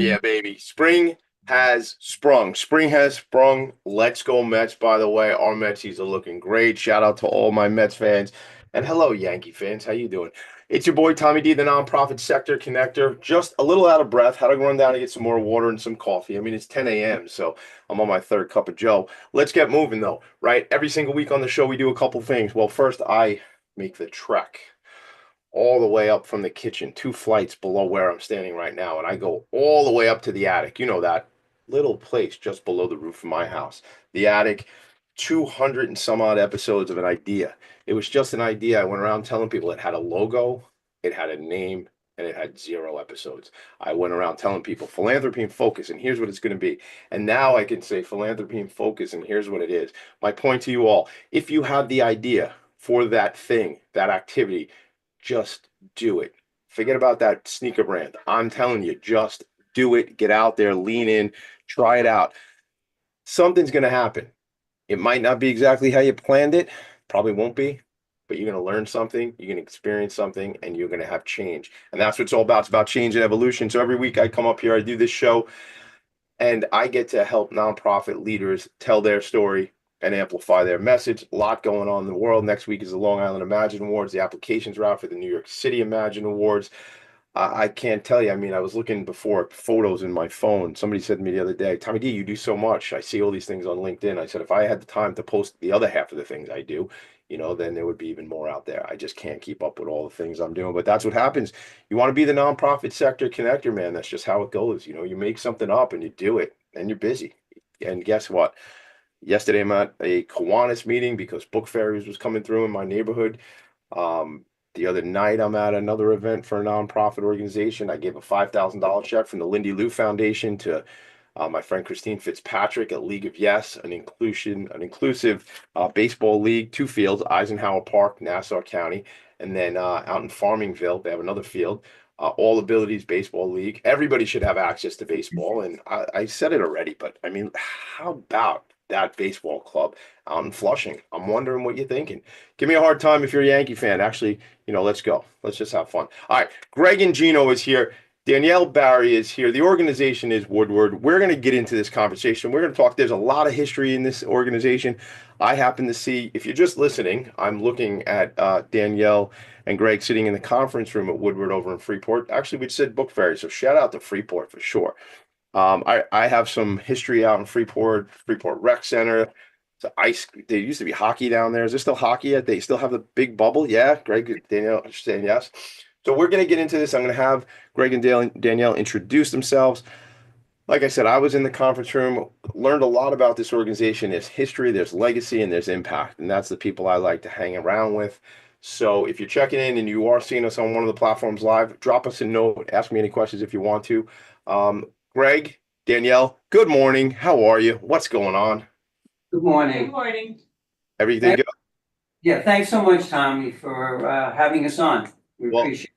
Yeah, baby. Spring has sprung. Spring has sprung. Let's go Mets, by the way. Our Metsies are looking great. Shout out to all my Mets fans. And hello, Yankee fans. How you doing? It's your boy Tommy D, the nonprofit sector connector. Just a little out of breath. Had to run down to get some more water and some coffee. I mean, it's 10 a.m., so I'm on my third cup of Joe. Let's get moving, though, right? Every single week on the show, we do a couple things. Well, first, I make the trek all the way up from the kitchen, 2 flights below where I'm standing right now. And I go all the way up to the attic. You know, that little place just below the roof of my house. The attic, 200 and some odd episodes of an idea. It was just an idea. I went around telling people it had a logo, it had a name, and it had 0 episodes. I went around telling people philanthropy and focus, and here's what it's going to be. And now I can say philanthropy and focus, and here's what it is. My point to you all, if you have the idea for that thing, that activity, just do it. Forget about that sneaker brand. I'm telling you, just do it. Get out there, lean in, try it out. Something's going to happen. It might not be exactly how you planned it, probably won't be, but you're going to learn something, you're going to experience something, and you're going to have change. And that's what it's all about. It's about change and evolution. So every week I come up here, I do this show, and I get to help nonprofit leaders tell their story and amplify their message. A lot going on in the world. Next week is the Long Island Imagine Awards. The applications are out for the New York City Imagine Awards. I can't tell you. I mean, I was looking before at photos in my phone. Somebody said to me the other day, Tommy D, you do so much. I see all these things on LinkedIn. I said, if I had the time to post the other half of the things I do, then there would be even more out there. I just can't keep up with all the things I'm doing. But that's what happens. You want to be the nonprofit sector connector, man. That's just how it goes. You make something up and you do it and you're busy. And guess what? Yesterday, I'm at a Kiwanis meeting because Book Fairies was coming through in my neighborhood. The other night, I'm at another event for a nonprofit organization. I gave a $5,000 check from the Lindy Lou Foundation to my friend Christine Fitzpatrick at League of Yes, an inclusive baseball league, 2 fields, Eisenhower Park, Nassau County, and then out in Farmingville, they have another field. All Abilities Baseball League. Everybody should have access to baseball. And I said it already, but I mean, how about that baseball club out in Flushing? I'm wondering what you're thinking. Give me a hard time if you're a Yankee fan. Actually, let's go. Let's just have fun. All right. Greg and Gino is here. Danielle Barry is here. The organization is Woodward. We're going to get into this conversation. We're going to talk. There's a lot of history in this organization. I happen to see, if you're just listening, I'm looking at Danielle and Greg sitting in the conference room at Woodward over in Freeport. Actually, we said Book Fairy, so shout out to Freeport for sure. I have some history out in Freeport Rec Center. So there used to be hockey down there. Is there still hockey yet? They still have the big bubble? Yeah, Greg, Danielle are saying yes. So we're going to get into this. I'm going to have Greg and Danielle introduce themselves. Like I said, I was in the conference room, learned a lot about this organization. There's history, there's legacy, and there's impact. And that's the people I like to hang around with. So if you're checking in and you are seeing us on one of the platforms live, drop us a note, ask me any questions if you want to. Greg, Danielle, good morning. How are you? What's going on? Good morning. Good morning. Everything good? Yeah, thanks so much, Tommy, for having us on. We appreciate it.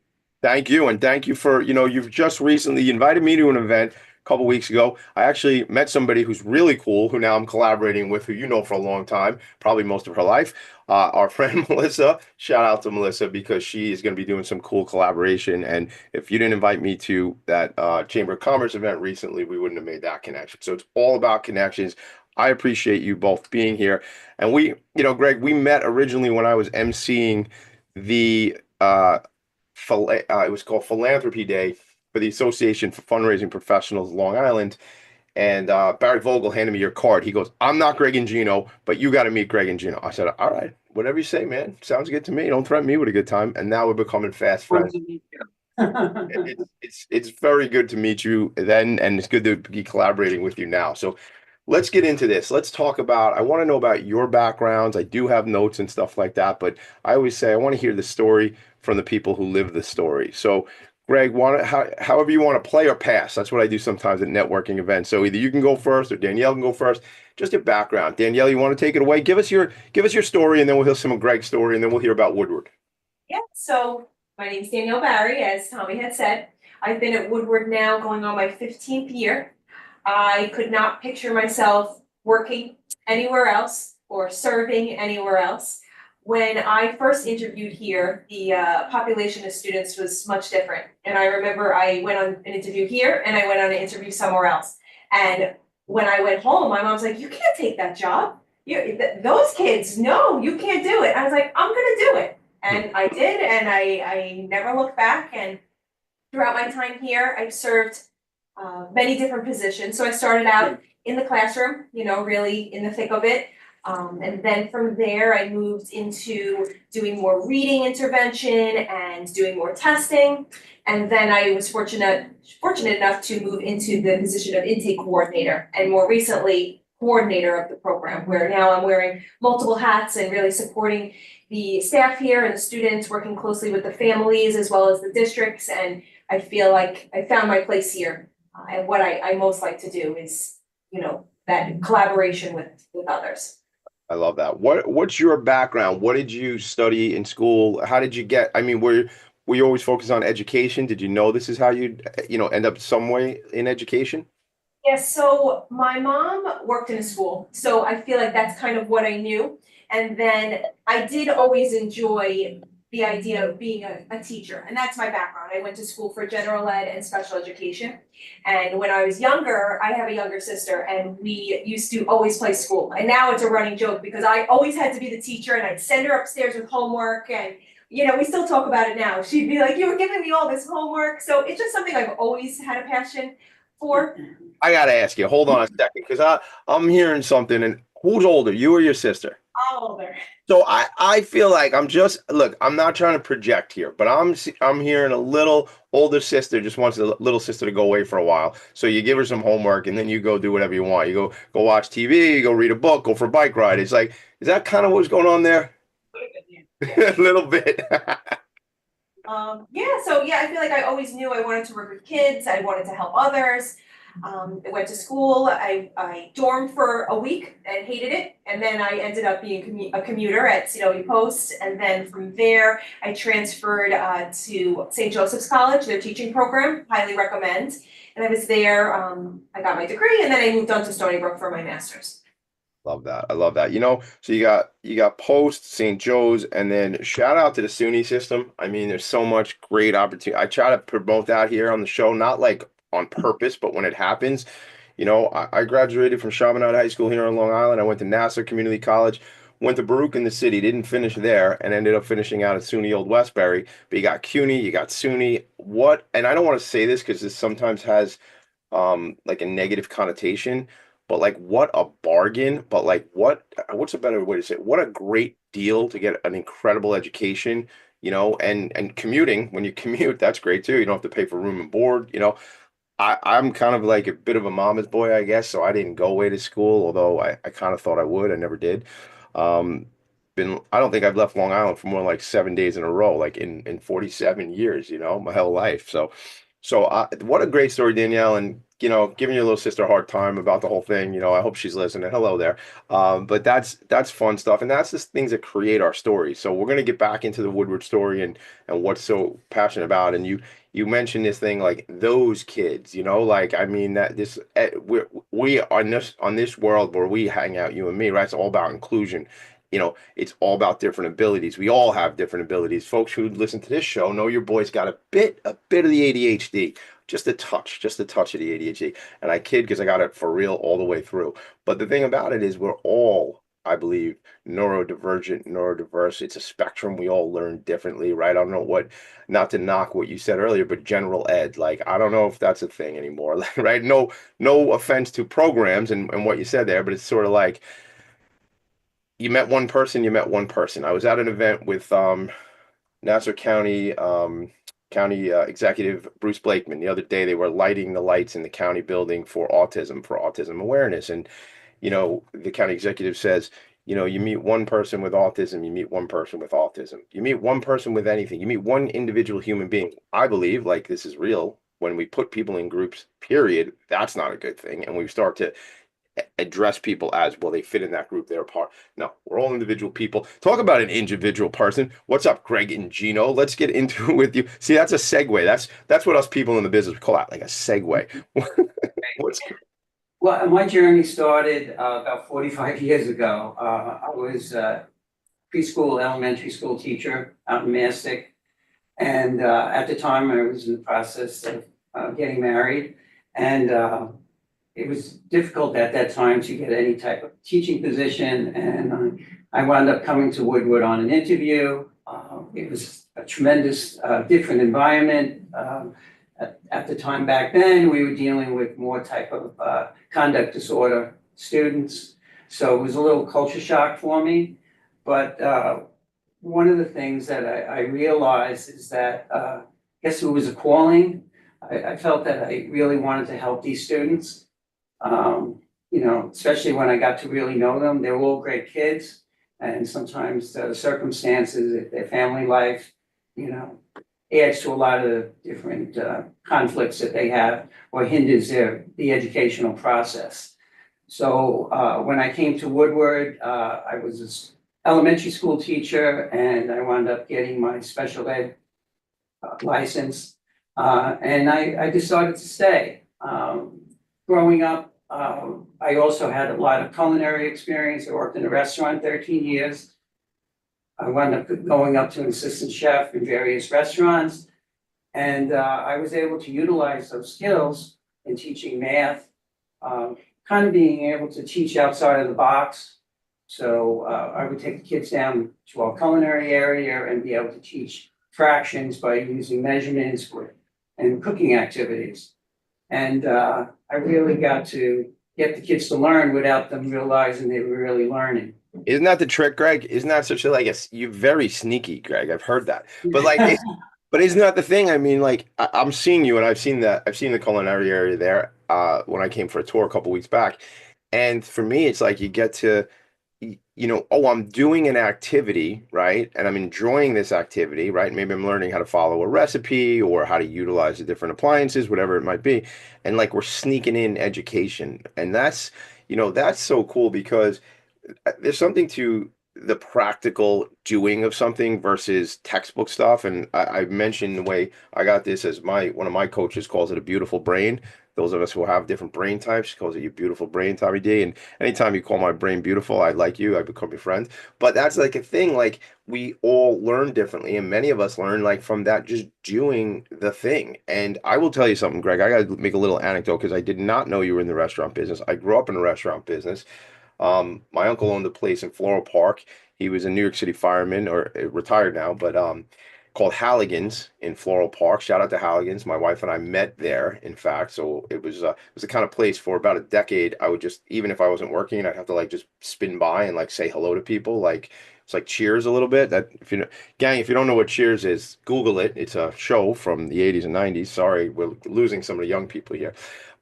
Thank you. And thank you for, you've just recently invited me to an event a couple weeks ago. I actually met somebody who's really cool, who now I'm collaborating with, who you know for a long time, probably most of her life. Our friend Melissa, shout out to Melissa because she is going to be doing some cool collaboration. And if you didn't invite me to that Chamber of Commerce event recently, we wouldn't have made that connection. So it's all about connections. I appreciate you both being here. And Greg, we met originally when I was emceeing the it was called Philanthropy Day for the Association for Fundraising Professionals Long Island. And Barry Vogel handed me your card. He goes, I'm not Greg and Gino, but you got to meet Greg and Gino. I said, all right, whatever you say, man. Sounds good to me. Don't threaten me with a good time. And now we're becoming fast friends. It's very good to meet you then, and it's good to be collaborating with you now. So let's get into this. Let's talk about, I want to know about your backgrounds. I do have notes and stuff like that, but I always say I want to hear the story from the people who live the story. So Greg, however you want to play or pass. That's what I do sometimes at networking events. So either you can go first or Danielle can go first. Just your background. Danielle, you want to take it away? Give us your story, and then we'll hear some of Greg's story, and then we'll hear about Woodward. Yeah, so my name's Danielle Barry, as Tommy had said. I've been at Woodward now going on my 15th year. I could not picture myself working anywhere else or serving anywhere else. when I first interviewed here, the population of students was much different. And I remember I went on an interview here and I went on an interview somewhere else. And when I went home, my mom's like, you can't take that job. Those kids, no, you can't do it. I was like, I'm gonna do it. And I did, and I never looked back. And throughout my time here, I've served many different positions. So I started out in the classroom, really in the thick of it. And then from there, I moved into doing more reading intervention and doing more testing. And then I was fortunate enough to move into the position of intake coordinator, and more recently, coordinator of the program, where now I'm wearing multiple hats and really supporting the staff here and the students, working closely with the families as well as the districts. And I feel like I found my place here. And what I most like to do is, that collaboration with others. I love that. What's your background? What did you study in school? How did you get, I mean, were you always focused on education? Did you know this is how you'd, end up some way in education? Yes, so my mom worked in a school, so I feel like that's kind of what I knew. And then I did always enjoy the idea of being a teacher, and that's my background. I went to school for general ed and special education. And when I was younger, I have a younger sister, and we used to always play school. And now it's a running joke because I always had to be the teacher, and I'd send her upstairs with homework, and we still talk about it now. She'd be like, you were giving me all this homework. So it's just something I've always had a passion for. I gotta ask you, hold on a second, because I'm hearing something. And who's older, you or your sister? I'm older. So I feel like look, I'm not trying to project here, but I'm hearing a little older sister just wants a little sister to go away for a while. So you give her some homework and then you go do whatever you want. You go watch TV, you go read a book, go for a bike ride. It's like, is that kind of what's going on there? A little bit. I feel like I always knew I wanted to work with kids. I wanted to help others. I went to school. I dormed for a week and hated it, and then I ended up being a commuter at CW Post, and then from there I transferred to St. Joseph's College, their teaching program. Highly recommend. And I was there. I got my degree, and then I moved on to Stony Brook for my master's. Love that. I love that. So you got Post, St. Joe's, and then shout out to the SUNY system. I mean, there's so much great opportunity. I try to promote that here on the show, not like on purpose, but when it happens. I graduated from Chaminade High School here on Long Island. I went to Nassau Community College, went to Baruch in the city, didn't finish there, and ended up finishing out at SUNY Old Westbury. But you got CUNY, you got SUNY. And I don't want to say this because this sometimes has like a negative connotation, but like what a bargain. But like what's a better way to say it? What a great deal to get an incredible education, and commuting. When you commute, that's great too. You don't have to pay for room and board. I'm kind of like a bit of a mama's boy, I guess. So I didn't go away to school, although I kind of thought I would. I never did. Um, I don't think I've left Long Island for more than like 7 days in a row, like in 47 years, my whole life. So what a great story, Danielle, and giving your little sister a hard time about the whole thing. I hope she's listening. Hello there. But that's fun stuff, and that's the things that create our story. So we're gonna get back into the Woodward story and what's so passionate about. And you mentioned this thing like those kids, like I mean that this we on this world where we hang out, you and me, right? It's all about inclusion. It's all about different abilities. We all have different abilities. Folks who listen to this show know your boy's got a bit of the ADHD, just a touch of the ADHD. And I kid because I got it for real all the way through. But the thing about it is we're all, I believe, neurodivergent, neurodiverse. It's a spectrum. We all learn differently, right? I don't know not to knock what you said earlier, but general ed, like, I don't know if that's a thing anymore, right? No offense to programs and what you said there, but it's sort of like, you met one person. I was at an event with Nassau County Executive Bruce Blakeman the other day. They were lighting the lights in the county building for autism awareness. And, the county executive says, you meet one person with autism, you meet one person with autism. You meet one person with anything. You meet one individual human being. I believe, like, this is real. When we put people in groups, period, that's not a good thing. And we start to address people as, well, they fit in that group, they're a part. No, we're all individual people. Talk about an individual person. What's up, Greg and Gino? Let's get into it with you. See, that's a segue. That's what us people in the business call that, like a segue. Well, my journey started about 45 years ago. I was preschool, elementary school teacher out in Mastic. And at the time, I was in the process of getting married. And it was difficult at that time to get any type of teaching position. And I wound up coming to Woodward on an interview. It was a tremendous different environment. At the time back then, we were dealing with more type of conduct disorder students. So it was a little culture shock for me. But one of the things that I realized is that I guess it was a calling. I felt that I really wanted to help these students. Especially when I got to really know them, they were all great kids. And sometimes the circumstances, their family life, adds to a lot of different conflicts that they have or hinders the educational process. So when I came to Woodward, I was an elementary school teacher and I wound up getting my special ed license. And I decided to stay. Growing up, I also had a lot of culinary experience. I worked in a restaurant 13 years. I wound up going up to an assistant chef in various restaurants. And I was able to utilize those skills in teaching math, kind of being able to teach outside of the box. So I would take the kids down to our culinary area and be able to teach fractions by using measurements and cooking activities. And I really got to get the kids to learn without them realizing they were really learning. Isn't that the trick, Greg? Isn't that such a you're very sneaky, Greg. I've heard that. But but isn't that the thing? I mean, I'm seeing you and I've seen the culinary area there when I came for a tour a couple weeks back. And for me, it's like you get to, oh, I'm doing an activity, right? And I'm enjoying this activity, right? Maybe I'm learning how to follow a recipe or how to utilize the different appliances, whatever it might be. And we're sneaking in education. And that's so cool because there's something to the practical doing of something versus textbook stuff. And I mentioned the way I got this as one of my coaches calls it a beautiful brain. Those of us who have different brain types, she calls it your beautiful brain, Tommy D. And anytime you call my brain beautiful, I like you, I become your friend. But that's a thing, we all learn differently. And many of us learn from that, just doing the thing. And I will tell you something, Greg, I got to make a little anecdote because I did not know you were in the restaurant business. I grew up in the restaurant business. My uncle owned a place in Floral Park. He was a New York City fireman, or retired now, but called Halligan's in Floral Park. Shout out to Halligan's. My wife and I met there, in fact. So it was the kind of place for about a decade. I would just, even if I wasn't working, I'd have to just spin by and say hello to people. It's like Cheers a little bit. That if you don't know what Cheers is, Google it. It's a show from the 80s and 90s. Sorry, we're losing some of the young people here.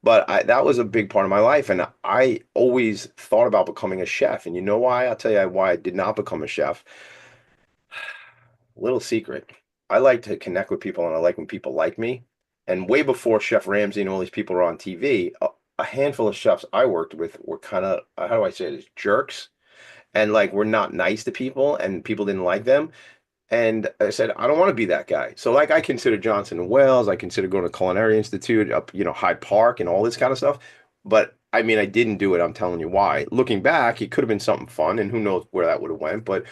But that was a big part of my life. And I always thought about becoming a chef. And you know why? I'll tell you why I did not become a chef. Little secret. I like to connect with people and I like when people like me. And way before Chef Ramsay and all these people were on TV, a handful of chefs I worked with were kind of, how do I say this, jerks. And were not nice to people and people didn't like them. And I said, I don't want to be that guy. So I consider Johnson and Wales, I consider going to Culinary Institute up, Hyde Park and all this kind of stuff. But I mean, I didn't do it. I'm telling you why. Looking back, it could have been something fun and who knows where that would have went. But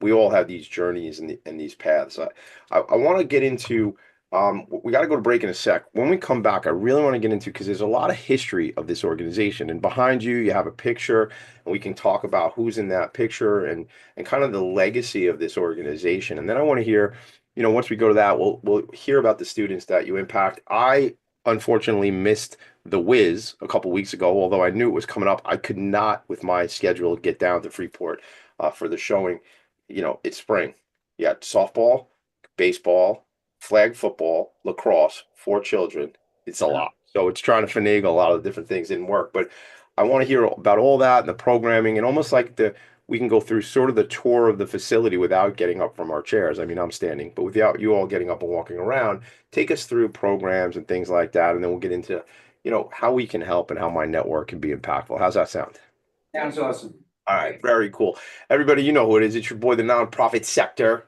we all have these journeys and these paths. I want to get into, we got to go to break in a sec. When we come back, I really want to get into, because there's a lot of history of this organization. And behind you, you have a picture, and we can talk about who's in that picture and kind of the legacy of this organization. And then I want to hear, once we go to that, we'll hear about the students that you impact. I unfortunately missed the Whiz a couple weeks ago, although I knew it was coming up. I could not, with my schedule, get down to Freeport for the showing. It's spring. You got softball, baseball, flag football, lacrosse, 4 children. It's a lot. So it's trying to finagle a lot of different things didn't work. But I want to hear about all that and the programming and almost we can go through sort of the tour of the facility without getting up from our chairs. I mean, I'm standing, but without you all getting up and walking around, take us through programs and things like that. And then we'll get into, how we can help and how my network can be impactful. How's that sound? Sounds awesome. All right, very cool. Everybody, you know who it is. It's your boy, the nonprofit sector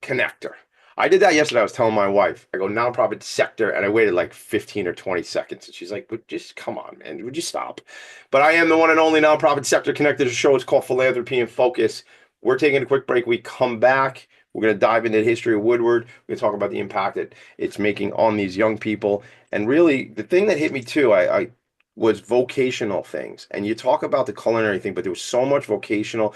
connector. I did that yesterday. I was telling my wife, I go nonprofit sector, and I waited 15 or 20 seconds. And she's like, but just come on, man. Would you stop? But I am the one and only nonprofit sector connector. The show is called Philanthropy and Focus. We're taking a quick break. We come back. We're going to dive into the history of Woodward. We're going to talk about the impact that it's making on these young people. And really, the thing that hit me too, I was vocational things. And you talk about the culinary thing, but there was so much vocational,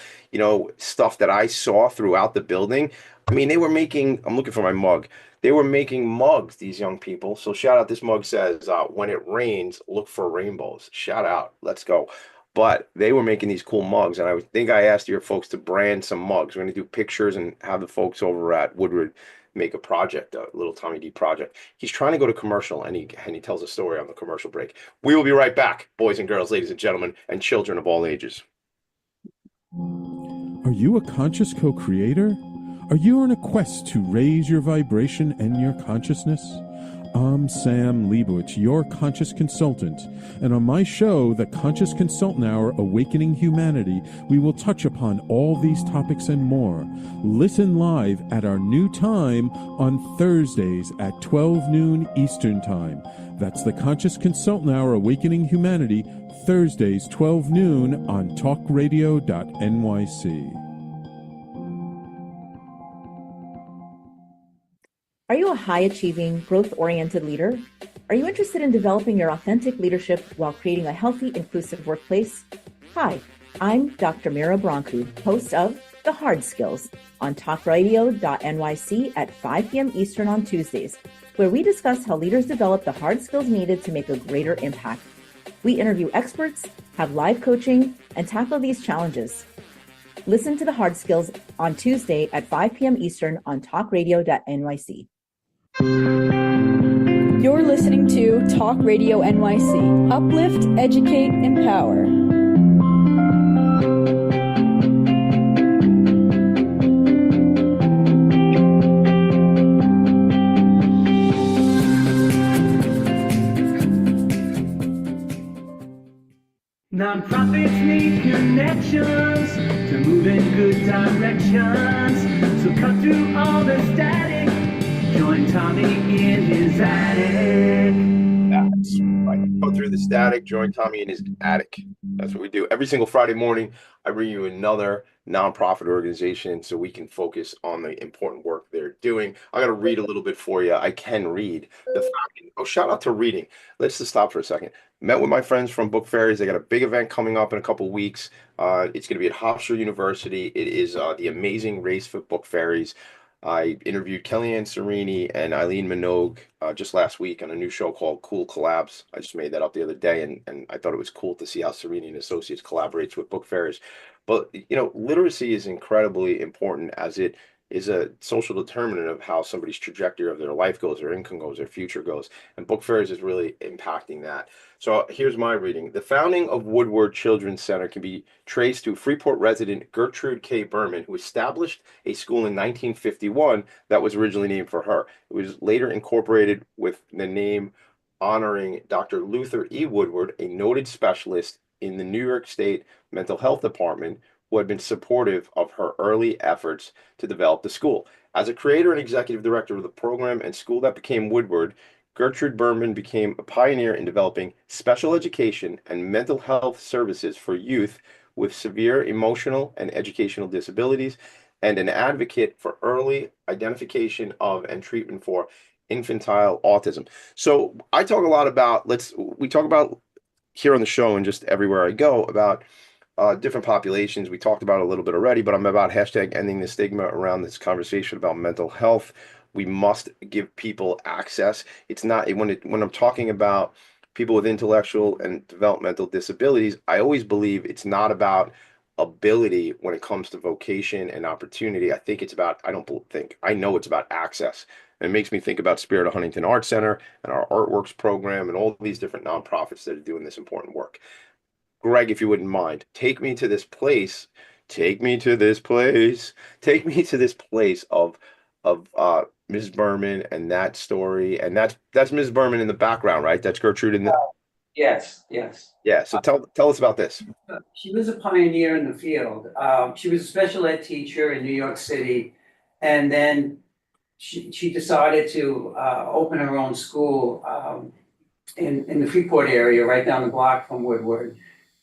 stuff that I saw throughout the building. I mean, they were making, I'm looking for my mug. They were making mugs, these young people. So shout out, this mug says, when it rains, look for rainbows. Shout out. Let's go. But they were making these cool mugs, and I think I asked your folks to brand some mugs. We're going to do pictures and have the folks over at Woodward make a project, a little Tommy D project. He's trying to go to commercial, and he tells a story on the commercial break. We will be right back, boys and girls, ladies and gentlemen, and children of all ages. Are you a conscious co-creator? Are you on a quest to raise your vibration and your consciousness? I'm Sam Leibowitz, your conscious consultant, and on my show, The Conscious Consultant Hour Awakening Humanity, we will touch upon all these topics and more. Listen live at our new time on Thursdays at 12 noon Eastern Time. That's The Conscious Consultant Hour Awakening Humanity, Thursdays 12 noon on talkradio.nyc. Are you a high-achieving, growth-oriented leader? Are you interested in developing your authentic leadership while creating a healthy, inclusive workplace? Hi, I'm Dr. Mira Brancu, host of The Hard Skills on talkradio.nyc at 5 p.m. Eastern on Tuesdays, where we discuss how leaders develop the hard skills needed to make a greater impact. We interview experts, have live coaching, and tackle these challenges. Listen to The Hard Skills on Tuesday at 5 p.m. Eastern on talkradio.nyc. You're listening to Talk Radio NYC. Uplift, educate, empower. Nonprofits need connections to move in good directions. So cut through all the static. Join Tommy in his attic. That's right. Go through the static, join Tommy in his attic. That's what we do. Every single Friday morning, I bring you another nonprofit organization so we can focus on the important work they're doing. I got to read a little bit for you. I can read. Shout out to reading. Let's just stop for a second. Met with my friends from Book Fairies. They got a big event coming up in a couple weeks. It's going to be at Hofstra University. It is the Amazing Race for Book Fairies. I interviewed Kellyanne Serini and Eileen Minogue just last week on a new show called Cool Collabs. I just made that up the other day, and I thought it was cool to see how Serini and Associates collaborates with Book Fairies. But, literacy is incredibly important, as it is a social determinant of how somebody's trajectory of their life goes, their income goes, their future goes. And Book Fairies is really impacting that. So here's my reading. The founding of Woodward Children's Center can be traced to Freeport resident Gertrude K. Berman, who established a school in 1951 that was originally named for her. It was later incorporated with the name honoring Dr. Luther E. Woodward, a noted specialist in the New York State Mental Health Department, who had been supportive of her early efforts to develop the school. As a creator and executive director of the program and school that became Woodward, Gertrude Berman became a pioneer in developing special education and mental health services for youth with severe emotional and educational disabilities, and an advocate for early identification of and treatment for infantile autism. So I talk a lot about, we talk about here on the show and just everywhere I go about different populations. We talked about it a little bit already, but I'm about hashtag ending the stigma around this conversation about mental health. We must give people access. It's not when I'm talking about people with intellectual and developmental disabilities, I always believe it's not about ability when it comes to vocation and opportunity. I know it's about access. And it makes me think about Spirit of Huntington Art Center and our Artworks program and all these different nonprofits that are doing this important work. Greg, if you wouldn't mind, take me to this place. Take me to this place. Take me to this place of Ms. Berman and that story. And that's Ms. Berman in the background, right? That's Gertrude in the Yes. Yeah. So tell us about this. She was a pioneer in the field. She was a special ed teacher in New York City, and then she decided to open her own school in the Freeport area, right down the block from Woodward.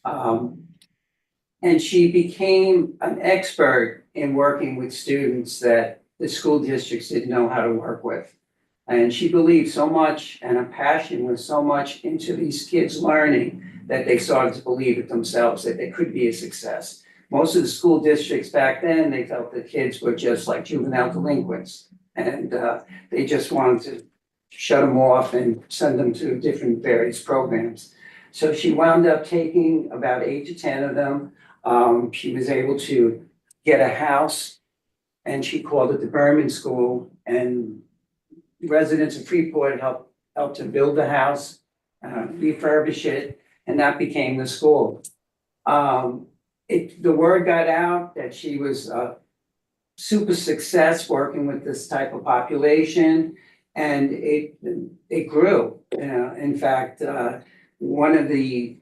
And she became an expert in working with students that the school districts didn't know how to work with. And she believed so much, and her passion was so much into these kids learning, that they started to believe it themselves, that they could be a success. Most of the school districts back then, they felt the kids were just like juvenile delinquents. And they just wanted to shut them off and send them to different various programs. So she wound up taking about 8 to 10 of them. She was able to get a house, and she called it the Berman School, and residents of Freeport helped to build the house, refurbish it, and that became the school. The word got out that she was a super success working with this type of population, and it grew. In fact, one of the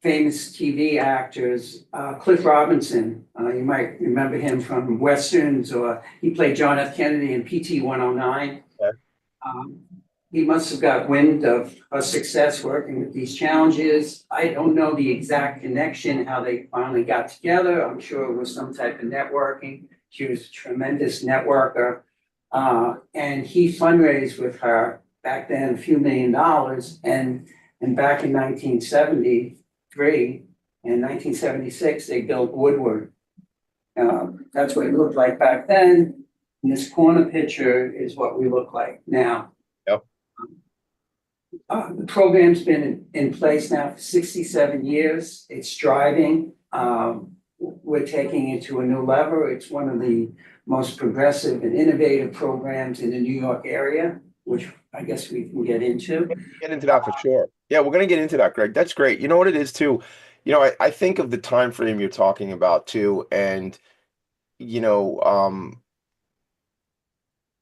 famous TV actors, Cliff Robinson, you might remember him from Westerns, or he played John F. Kennedy in PT 109. Okay. He must have got wind of her success working with these challenges. I don't know the exact connection, how they finally got together. I'm sure it was some type of networking. She was a tremendous networker. And he fundraised with her back then, a few $1 million. And back in 1973 and 1976, they built Woodward. That's what it looked like back then. And this corner picture is what we look like now. Yep. The program's been in place now for 67 years. It's thriving. We're taking it to a new level. It's one of the most progressive and innovative programs in the New York area, which I guess we can get into. Get into that for sure. Yeah, we're gonna get into that, Greg. That's great. You know what it is too? I think of the time frame you're talking about too, and you know,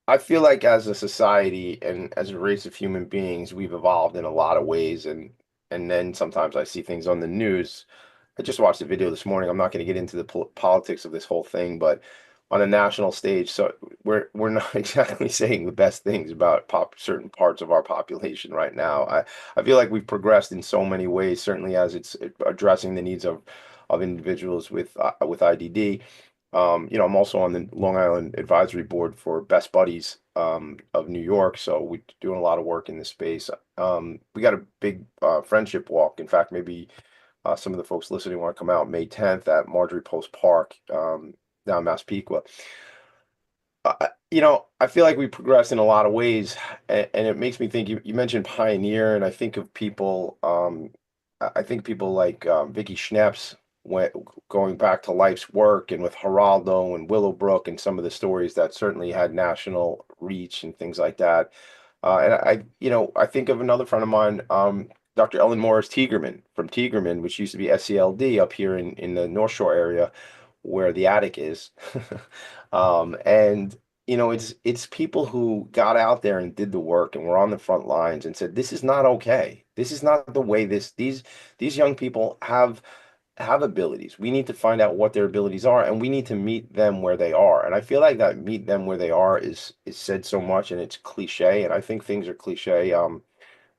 I feel like as a society and as a race of human beings, we've evolved in a lot of ways, and then sometimes I see things on the news. I just watched a video this morning. I'm not going to get into the politics of this whole thing, but on a national stage, so we're not exactly saying the best things about certain parts of our population right now. I feel like we've progressed in so many ways, certainly as it's addressing the needs of individuals with IDD. I'm also on the Long Island Advisory Board for Best Buddies of New York, so we're doing a lot of work in this space. We got a big friendship walk. In fact, maybe some of the folks listening want to come out May 10th at Marjorie Post Park down Massapequa. I feel like we progressed in a lot of ways, and it makes me think. You mentioned pioneer, and I think of people. I think people like Vicky Schneps going back to life's work, and with Geraldo and Willowbrook and some of the stories that certainly had national reach and things like that. I think of another friend of mine, Dr. Ellen Morris Tiegerman from Tiegerman, which used to be SCLD up here in the North Shore area where the attic is. It's people who got out there and did the work and were on the front lines and said, this is not okay. This is not the way these young people have abilities. We need to find out what their abilities are, and we need to meet them where they are. And I feel like that meet them where they are is said so much, and it's cliche. And I think things are cliche.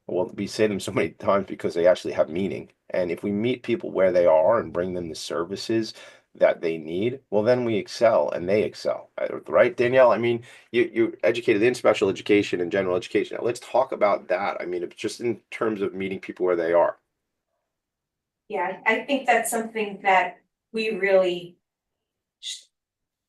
Well, we say them so many times because they actually have meaning. And if we meet people where they are and bring them the services that they need, well, then we excel and they excel. Right, Danielle? I mean, you're educated in special education and general education. Now, let's talk about that. I mean, just in terms of meeting people where they are. Yeah, I think that's something that we really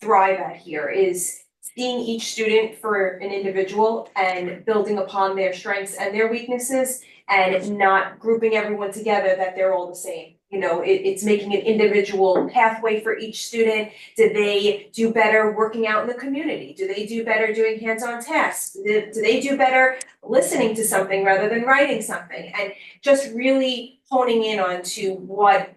thrive at here, is seeing each student for an individual and building upon their strengths and their weaknesses, and not grouping everyone together that they're all the same. It's making an individual pathway for each student. Do they do better working out in the community? Do they do better doing hands-on tasks? Do they do better listening to something rather than writing something? And just really honing in on to what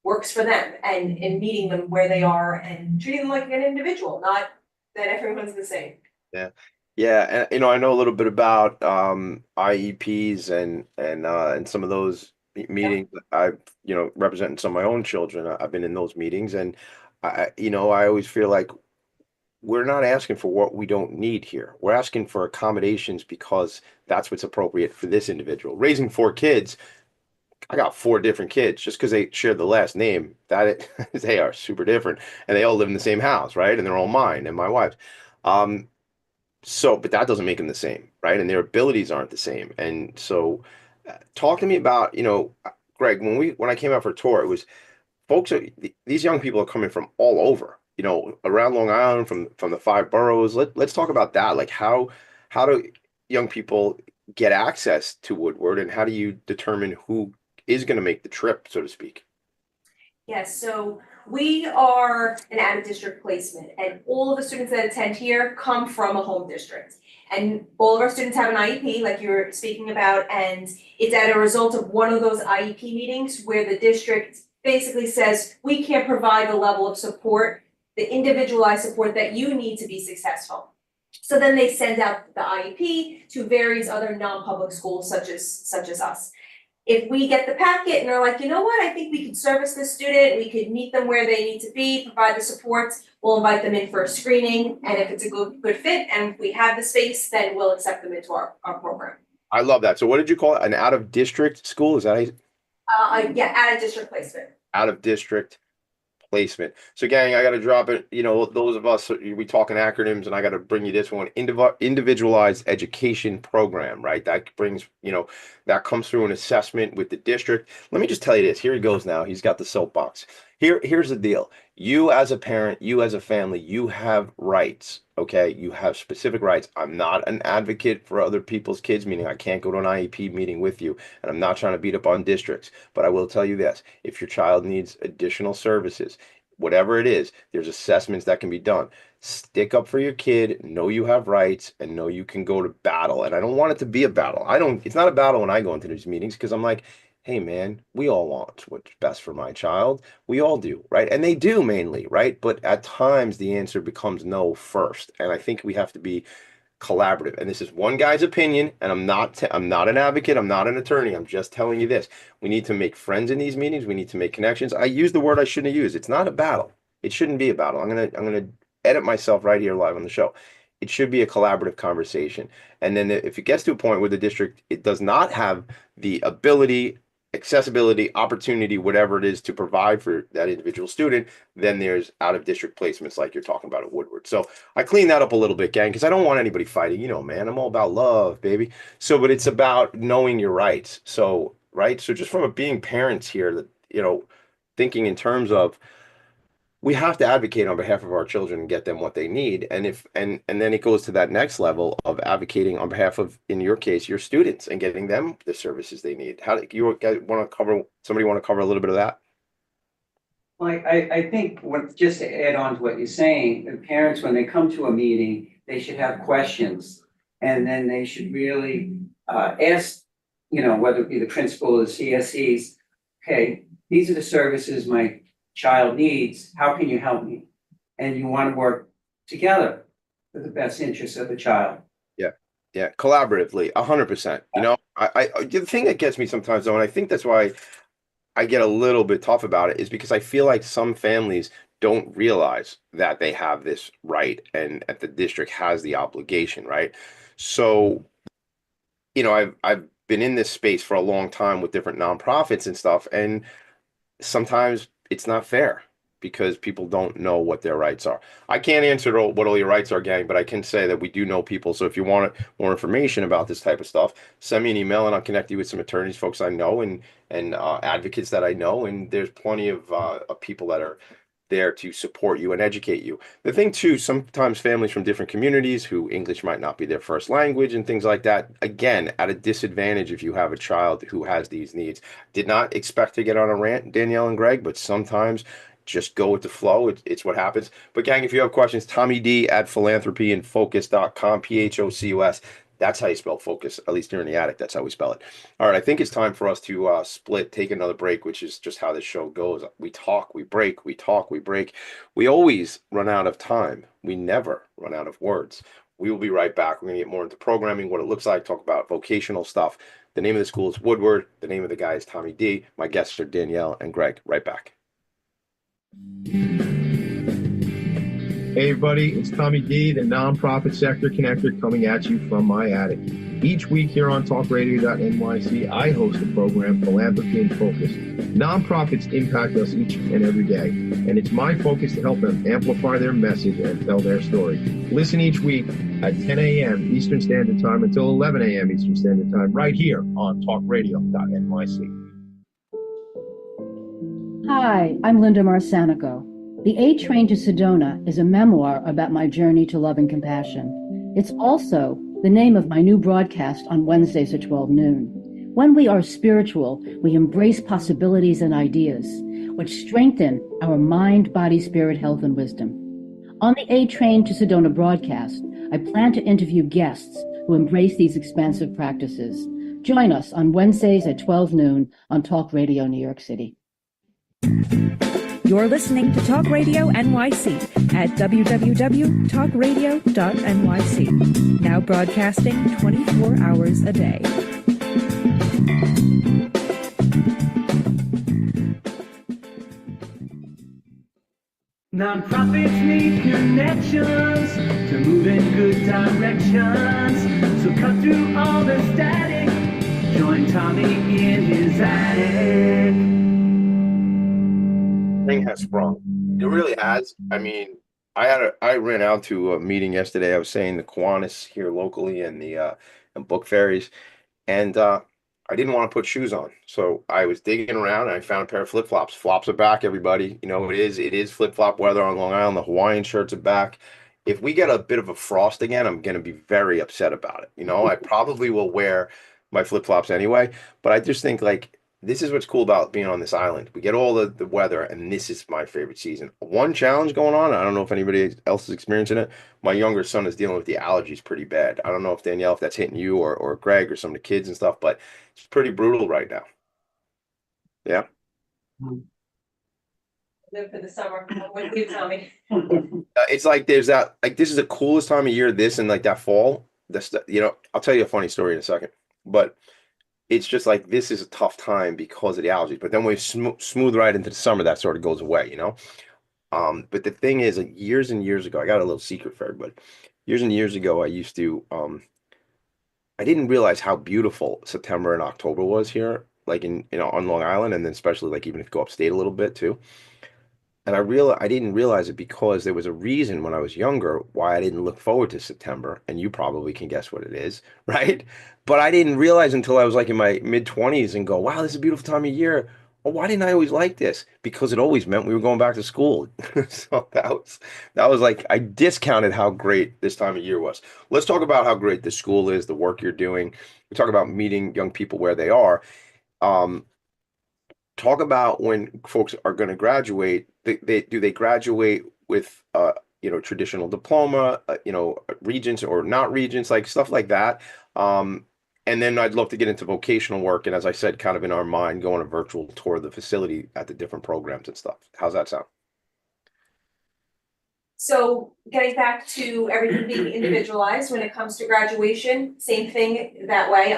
works for them, and meeting them where they are and treating them like an individual, not that everyone's the same. Yeah. Yeah, and I know a little bit about IEPs and some of those meetings. I've representing some of my own children. I've been in those meetings, and I always feel like we're not asking for what we don't need here. We're asking for accommodations because that's what's appropriate for this individual. Raising 4 kids I got four different kids just because they share the last name. They are super different, and they all live in the same house, right? And they're all mine and my wife's. Um, so, but that doesn't make them the same, right? And their abilities aren't the same. And so, talk to me about, Greg, when I came out for a tour, it was these young people are coming from all over, around Long Island, from the five boroughs. Let's talk about that. Like how do young people get access to Woodward, and how do you determine who is going to make the trip, so to speak? Yes, so we are an out-of-district placement, and all of the students that attend here come from a home district. And all of our students have an IEP, like you were speaking about, and it's as a result of one of those IEP meetings where the district basically says, we can't provide the level of support, the individualized support that you need to be successful. So then they send out the IEP to various other non-public schools such as us. If we get the packet and they're like, you know what, I think we could service this student, we could meet them where they need to be, provide the supports, we'll invite them in for a screening, and if it's a good fit and we have the space, then we'll accept them into our program. I love that. So what did you call it? An out-of-district school? Is that how you, Yeah, out of district placement. out-of-district placement? So gang, I got to drop it. Those of us, we talking acronyms, and I got to bring you this one: individualized education program, right? That brings, that comes through an assessment with the district. Let me just tell you this. Here he goes now. He's got the soapbox. Here's the deal. You as a parent, you as a family, you have rights. Okay, you have specific rights. I'm not an advocate for other people's kids, meaning I can't go to an IEP meeting with you, and I'm not trying to beat up on districts. But I will tell you this: if your child needs additional services, whatever it is, there's assessments that can be done. Stick up for your kid, know you have rights, and know you can go to battle. And I don't want it to be a battle. It's not a battle when I go into these meetings, because I'm like, hey man, we all want what's best for my child. We all do, right? And they do mainly, right? But at times the answer becomes no first. And I think we have to be collaborative. And this is one guy's opinion, and I'm not an advocate, I'm not an attorney. I'm just telling you this. We need to make friends in these meetings. We need to make connections. I use the word I shouldn't have used. It's not a battle. It shouldn't be a battle. I'm gonna edit myself right here live on the show. It should be a collaborative conversation. And then if it gets to a point where the district, it does not have the ability, accessibility, opportunity, whatever it is, to provide for that individual student, then there's out of district placements like you're talking about at Woodward. So I clean that up a little bit, gang, because I don't want anybody fighting. Man, I'm all about love, baby. So, but it's about knowing your rights. So, right. So just from being parents here, that, thinking in terms of, we have to advocate on behalf of our children and get them what they need. And then it goes to that next level of advocating on behalf of, in your case, your students, and getting them the services they need. How do you guys want to cover, somebody want to cover a little bit of that? Well, I think just to add on to what you're saying, the parents, when they come to a meeting, they should have questions. And then they should really ask, whether it be the principal or the CSEs, okay, these are the services my child needs, how can you help me? And you want to work together for the best interest of the child. Yeah, collaboratively, 100%. I the thing that gets me sometimes, though, and I think that's why I get a little bit tough about it, is because I feel like some families don't realize that they have this right, and that the district has the obligation, right? So, I've been in this space for a long time with different nonprofits and stuff, and sometimes it's not fair because people don't know what their rights are. I can't answer what all your rights are, gang, but I can say that we do know people. So if you want more information about this type of stuff, send me an email and I'll connect you with some attorneys, folks I know, and advocates that I know. And there's plenty of people that are there to support you and educate you. The thing too, sometimes families from different communities who English might not be their first language and things like that, again, at a disadvantage if you have a child who has these needs. Did not expect to get on a rant, Danielle and Greg, but sometimes just go with the flow. It's what happens. But gang, if you have questions, Tommy D at philanthropy and focus.com, PHOCUS. That's how you spell focus, at least here in the attic. That's how we spell it. All right, I think it's time for us to split, take another break, which is just how this show goes. We talk, we break, we talk, we break. We always run out of time. We never run out of words. We will be right back. We're going to get more into programming, what it looks like, talk about vocational stuff. The name of the school is Woodward. The name of the guy is Tommy D. My guests are Danielle and Greg. Right back. Hey everybody, it's Tommy D, the nonprofit sector connector, coming at you from my attic. Each week here on talkradio.nyc, I host the program Philanthropy and Focus. Nonprofits impact us each and every day, and it's my focus to help them amplify their message and tell their story. Listen each week at 10 a.m. Eastern Standard Time until 11 a.m. Eastern Standard Time, right here on talkradio.nyc. Hi, I'm Linda Marcanico. The A Train to Sedona is a memoir about my journey to love and compassion. It's also the name of my new broadcast on Wednesdays at 12 noon. When we are spiritual, we embrace possibilities and ideas, which strengthen our mind, body, spirit, health, and wisdom. On the A Train to Sedona broadcast, I plan to interview guests who embrace these expansive practices. Join us on Wednesdays at 12 noon on Talk Radio New York City. You're listening to Talk Radio NYC at www.talkradio.nyc. Now broadcasting 24 hours a day. Nonprofits need connections to move in good directions. So cut through all the static. Join Tommy in his attic. Thing has sprung. It really has. I mean, I ran out to a meeting yesterday. I was saying the Kiwanis here locally and the and book fairies, and I didn't want to put shoes on, so I was digging around and I found a pair of flip flops. Flops are back, everybody. You know, it is flip flop weather on Long Island. The Hawaiian shirts are back. If we get a bit of a frost again, I'm going to be very upset about it. You know, I probably will wear my flip flops anyway, but I just think like, this is what's cool about being on this island. We get all the weather, and this is my favorite season. One challenge going on, I don't know if anybody else is experiencing it. My younger son is dealing with the allergies pretty bad. I don't know if Danielle, if that's hitting you or Greg or some of the kids and stuff, but it's pretty brutal right now. Yeah. Live for the summer. What do you tell me? It's like there's that, like, this is the coolest time of year, this and like that fall. You know, I'll tell you a funny story in a second, but it's just like this is a tough time because of the allergies, but then we smooth right into the summer, that sort of goes away, you know. But the thing is, like years and years ago, I got a little secret for everybody. Years and years ago, I used to I didn't realize how beautiful September and October was here, like in on Long Island, and then especially like even if you go upstate a little bit too. And I didn't realize it because there was a reason when I was younger why I didn't look forward to September, and you probably can guess what it is, right? But I didn't realize until I was like in my mid-20s and go, wow, this is a beautiful time of year. Well, why didn't I always like this? Because it always meant we were going back to school. So that was like I discounted how great this time of year was. Let's talk about how great the school is, the work you're doing. We talk about meeting young people where they are. Talk about when folks are going to graduate. Do they graduate with traditional diploma, regents or not regents, like stuff like that. And then I'd love to get into vocational work, and as I said, kind of in our mind, go on a virtual tour of the facility at the different programs and stuff. How's that sound? So getting back to everything being individualized when it comes to graduation, same thing that way.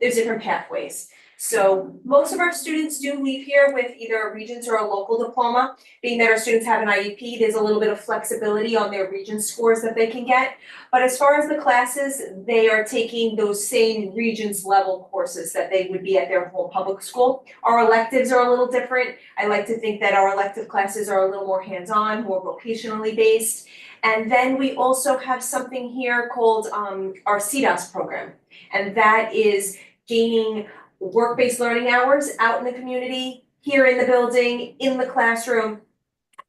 There's different pathways. So most of our students do leave here with either a Regents or a local diploma. Being that our students have an IEP, there's a little bit of flexibility on their Regents scores that they can get. But as far as the classes, they are taking those same Regents level courses that they would be at their home public school. Our electives are a little different. I like to think that our elective classes are a little more hands-on, more vocationally based. And then we also have something here called our CDOS program. And that is gaining work-based learning hours out in the community, here in the building, in the classroom.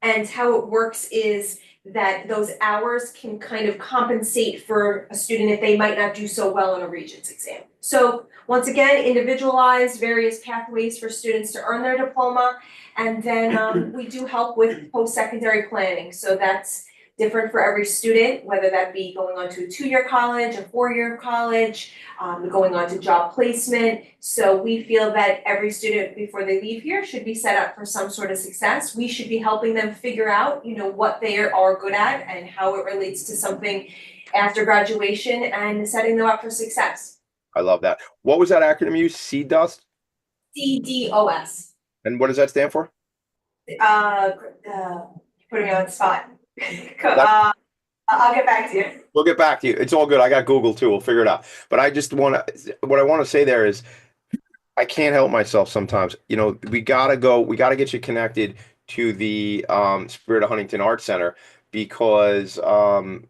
And how it works is that those hours can kind of compensate for a student if they might not do so well on a Regents exam. So once again, individualized, various pathways for students to earn their diploma. And then we do help with post-secondary planning. So that's different for every student, whether that be going on to a 2-year college, a 4-year college, going on to job placement. So we feel that every student before they leave here should be set up for some sort of success. We should be helping them figure out, what they are good at and how it relates to something after graduation and setting them up for success. I love that. What was that acronym you used? CDOS? CDOS. And what does that stand for? Putting me on the spot. I'll get back to you. We'll get back to you. It's all good. I got Google too. We'll figure it out. But I just want to, what I want to say there is I can't help myself sometimes. We gotta go, we gotta get you connected to the Spirit of Huntington Art Center because I'm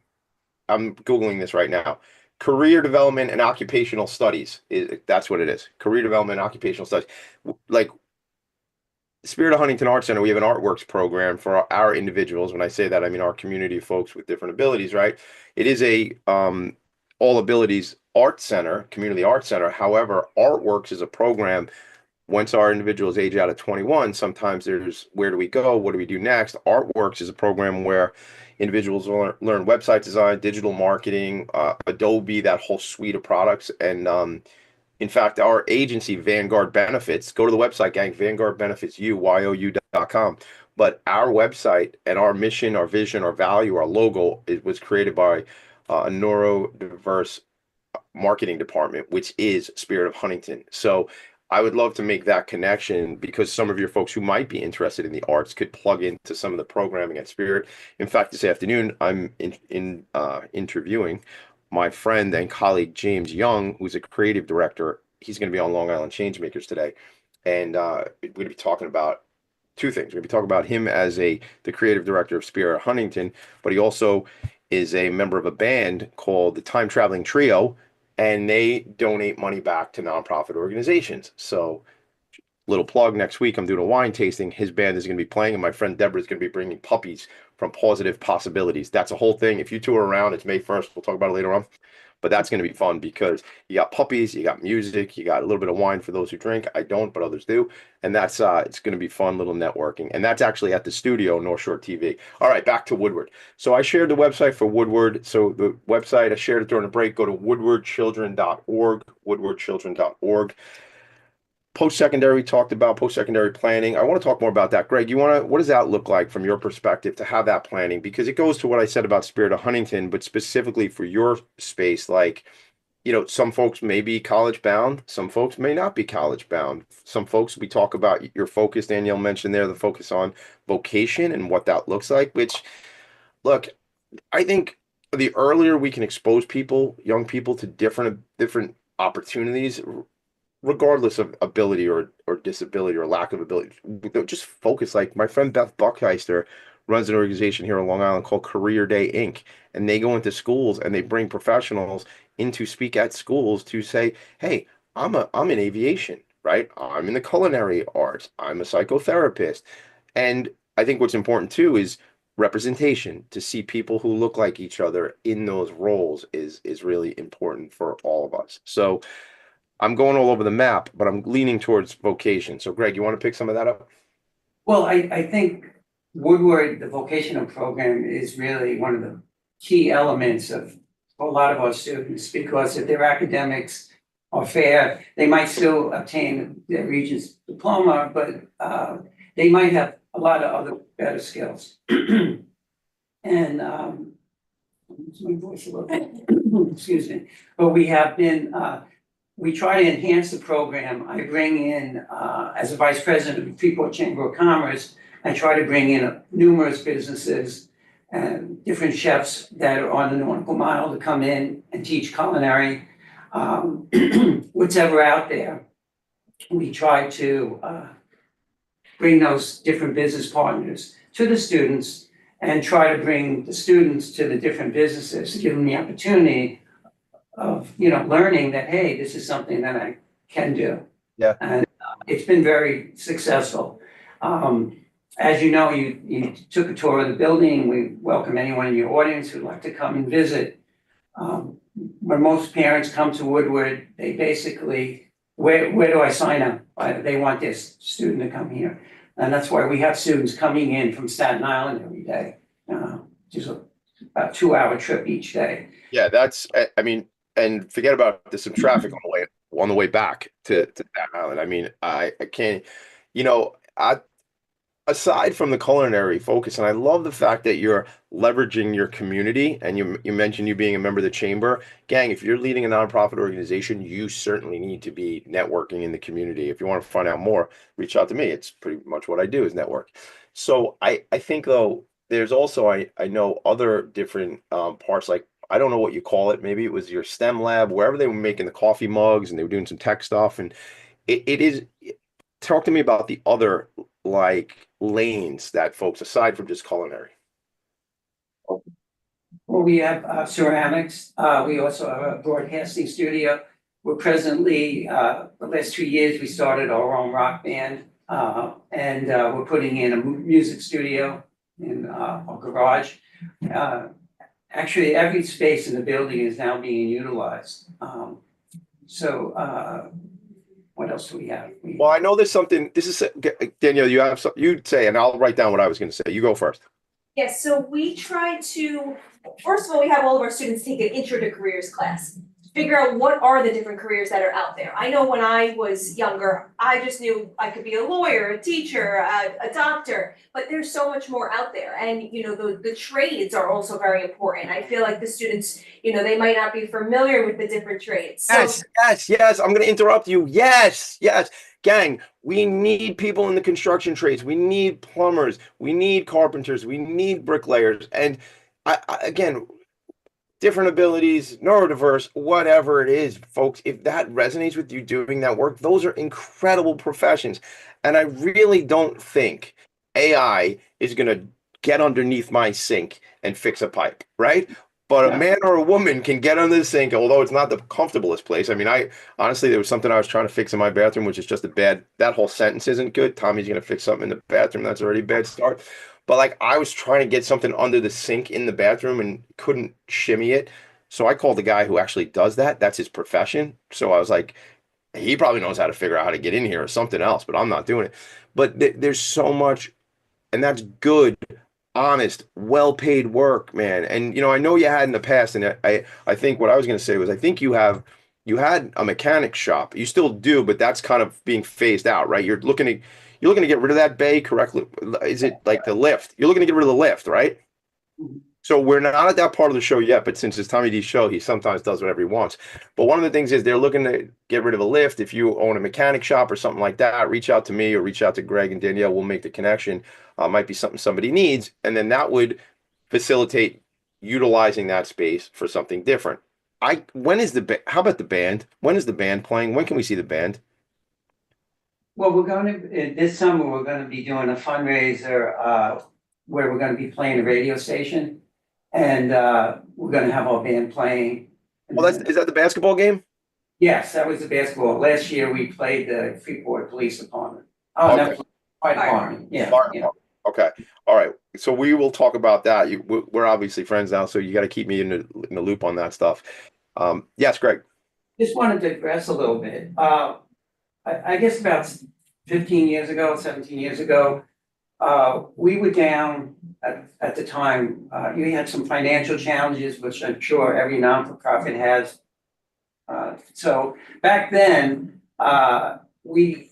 Googling this right now. Career development and occupational studies. That's what it is. Career development and occupational studies. Like Spirit of Huntington Art Center, we have an artworks program for our individuals. When I say that, I mean our community of folks with different abilities, right? It is a all abilities art center, community art center. However, artworks is a program. Once our individuals age out of 21, sometimes there's where do we go? What do we do next? Artworks is a program where individuals learn website design, digital marketing, Adobe, that whole suite of products. And in fact, our agency, Vanguard Benefits, go to the website, gang, Vanguard Benefits, YOU.com. But our website and our mission, our vision, our value, our logo, it was created by a neurodiverse marketing department, which is Spirit of Huntington. So I would love to make that connection because some of your folks who might be interested in the arts could plug into some of the programming at Spirit. In fact, this afternoon, I'm interviewing my friend and colleague James Young, who's a creative director. He's going to be on Long Island Changemakers today. And we're going to be talking about two things. We're going to be talking about him as the creative director of Spirit Huntington, but he also is a member of a band called the Time Traveling Trio, and they donate money back to nonprofit organizations. So little plug, next week I'm doing a wine tasting. His band is going to be playing, and my friend Deborah is going to be bringing puppies from Positive Possibilities. That's a whole thing. If you two are around, it's May 1st. We'll talk about it later on. But that's going to be fun because you got puppies, you got music, you got a little bit of wine for those who drink. I don't, but others do. And that's it's going to be fun little networking. And that's actually at the studio, North Shore TV. All right, back to Woodward. So I shared the website for Woodward. So the website, I shared it during the break. Go to woodwardchildren.org, woodwardchildren.org. Post-secondary, we talked about post-secondary planning. I want to talk more about that. Greg, what does that look like from your perspective to have that planning? Because it goes to what I said about Spirit of Huntington, but specifically for your space, like, some folks may be college bound, some folks may not be college bound. Some folks, we talk about your focus, Danielle mentioned there, the focus on vocation and what that looks like, which, look, I think the earlier we can expose people, young people, to different opportunities, regardless of ability or disability or lack of ability, just focus. Like my friend Beth Buckheister runs an organization here on Long Island called Career Day Inc. And they go into schools and they bring professionals in to speak at schools to say, hey, I'm in aviation, right? I'm in the culinary arts. I'm a psychotherapist. And I think what's important too is representation. To see people who look like each other in those roles is really important for all of us. So I'm going all over the map, but I'm leaning towards vocation. So, Greg, you want to pick some of that up? Well, I think Woodward, the vocational program, is really one of the key elements of a lot of our students, because if their academics are fair, they might still obtain their Regents diploma, but they might have a lot of other better skills. And my voice a little bit, excuse me, but we have been we try to enhance the program. I bring in, as a vice president of the Freeport Chamber of Commerce, I try to bring in numerous businesses and different chefs that are on the nautical mile to come in and teach culinary, whatever out there. We try to bring those different business partners to the students and try to bring the students to the different businesses to give them the opportunity of, learning that, hey, this is something that I can do. Yeah. And it's been very successful. As you know, you took a tour of the building. We welcome anyone in your audience who'd like to come and visit. When most parents come to Woodward, they basically, where do I sign up? They want their student to come here. And that's why we have students coming in from Staten Island every day. Just about 2-hour trip each day. Yeah, and forget about some traffic on the way back to Staten Island. I mean, I can't, aside from the culinary focus, and I love the fact that you're leveraging your community, and you mentioned you being a member of the chamber. Gang, if you're leading a nonprofit organization, you certainly need to be networking in the community. If you want to find out more, reach out to me. It's pretty much what I do is network. So I think though, there's also I know other different parts, like I don't know what you call it. Maybe it was your STEM lab, wherever they were making the coffee mugs and they were doing some tech stuff. And it is, talk to me about the other like lanes that folks aside from just culinary. Well, we have ceramics. We also have a broadcasting studio. We're presently, the last 2 years, we started our own rock band. And we're putting in a music studio in our garage. Actually, every space in the building is now being utilized. What else do we have? Well, I know there's something, this is, Danielle, you have something you'd say, and I'll write down what I was going to say. You go first. Yes, so we try to, first of all, we have all of our students take an intro to careers class. Figure out what are the different careers that are out there. I know when I was younger, I just knew I could be a lawyer, a teacher, a doctor, but there's so much more out there. And, you know, the trades are also very important. I feel like the students, you know, they might not be familiar with the different trades. So, Yes. I'm going to interrupt you. Yes. Gang, we need people in the construction trades. We need plumbers. We need carpenters. We need bricklayers. And again, different abilities, neurodiverse, whatever it is, folks, if that resonates with you doing that work, those are incredible professions. And I really don't think AI is going to get underneath my sink and fix a pipe, right? But a man or a woman can get under the sink, although it's not the comfortablest place. I mean, I honestly, there was something I was trying to fix in my bathroom, which is just that whole sentence isn't good. Tommy's going to fix something in the bathroom. That's already a bad start. But like I was trying to get something under the sink in the bathroom and couldn't shimmy it. So I called the guy who actually does that. That's his profession. So I was like, he probably knows how to figure out how to get in here or something else, but I'm not doing it. But there's so much, and that's good, honest, well-paid work, man. And you know, I know you had in the past, and I think what I was going to say was I think you had a mechanic shop. You still do, but that's kind of being phased out, right? You're looking to get rid of that bay correctly. Is it like the lift? You're looking to get rid of the lift, right? So we're not at that part of the show yet, but since it's Tommy D's show, he sometimes does whatever he wants. But one of the things is they're looking to get rid of a lift. If you own a mechanic shop or something like that, reach out to me or reach out to Greg and Danielle. We'll make the connection. Might be something somebody needs. And then that would facilitate utilizing that space for something different. How about the band? When is the band playing? When can we see the band? Well, this summer, we're gonna be doing a fundraiser, where we're gonna be playing a radio station. And, we're gonna have our band playing. Well, is that the basketball game? Yes, that was the basketball. Last year, we played the Freeport Police Department. Oh, Okay. no, Fire Department, yeah. Okay. All right. So we will talk about that. We're obviously friends now, so you got to keep me in the loop on that stuff. Yes, Greg. Just want to digress a little bit. I guess about 15 years ago, 17 years ago, we were down at the time, you had some financial challenges, which I'm sure every non-for-profit has. So back then, we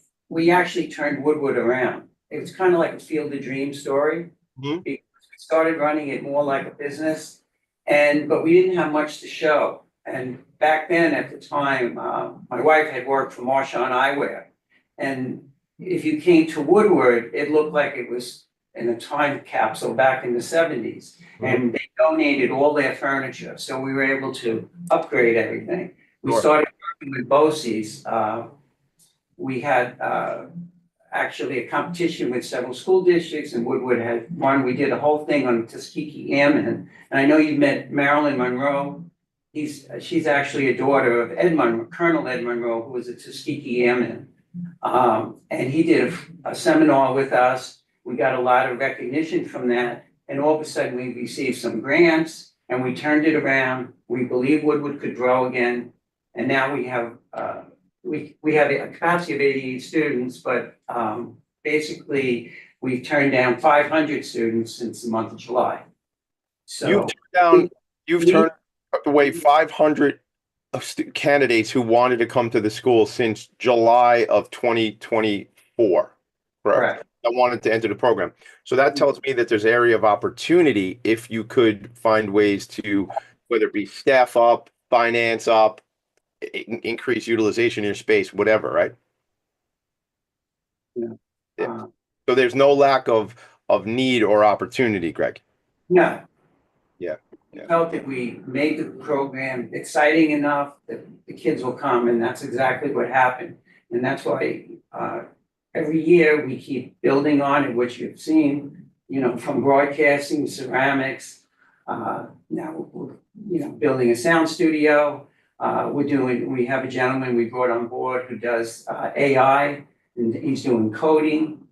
actually turned Woodward around. It was kind of like a field of dreams story. Mhm. We started running it more like a business, but we didn't have much to show. And back then, at the time, my wife had worked for Marshawn Eyewear. And if you came to Woodward, it looked like it was in a time capsule back in the 70s. And they donated all their furniture, so we were able to upgrade everything. We Sure. started working with BOCES. We had actually a competition with several school districts, and Woodward had one. We did a whole thing on Tuskegee Airmen. And I know you met Marilyn Monroe. She's actually a daughter of Colonel Ed Monroe, who was a Tuskegee Airman. And he did a seminar with us. We got a lot of recognition from that. And all of a sudden, we received some grants and we turned it around. We believe Woodward could grow again. And now we have a capacity of 88 students, but basically we've turned down 500 students since the month of July. So You've turned away 500 candidates who wanted to come to the school since July of 2024, correct? That wanted to enter the program. So that tells me that there's area of opportunity if you could find ways to, whether it be staff up, finance up, increase utilization in your space, whatever, right? Yeah. So there's no lack of of need or opportunity, Greg. No. Yeah. Felt that we made the program exciting enough that the kids will come, and that's exactly what happened. And that's why every year we keep building on it, which you've seen, from broadcasting, ceramics. Now we're, building a sound studio. We have a gentleman we brought on board who does AI, and he's doing coding.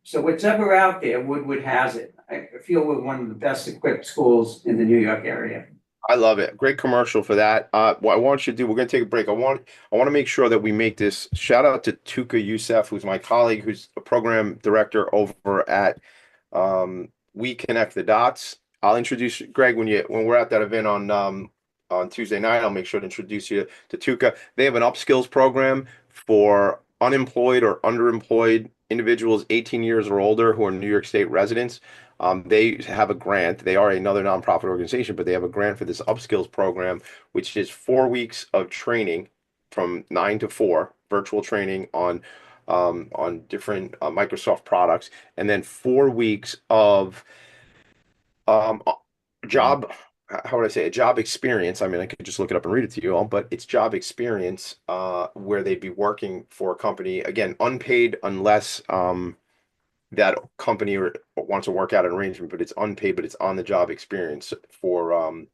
So whatever out there, Woodward has it. I feel we're one of the best equipped schools in the New York area. I love it. Great commercial for that. What I want you to do, we're going to take a break. I want to make sure that we make this shout out to Tuka Youssef, who's my colleague, who's a program director over at We Connect the Dots. I'll introduce you, Greg, when we're at that event on Tuesday night. I'll make sure to introduce you to Tuka. They have an upskills program for unemployed or underemployed individuals 18 years or older who are New York State residents. They have a grant. They are another nonprofit organization, but they have a grant for this upskills program, which is 4 weeks of training from 9 to 4, virtual training on different Microsoft products, and then 4 weeks of job. How would I say, a job experience? I mean, I could just look it up and read it to you all, but it's job experience where they'd be working for a company, again, unpaid unless that company wants to work out an arrangement, but it's unpaid, but it's on the job experience for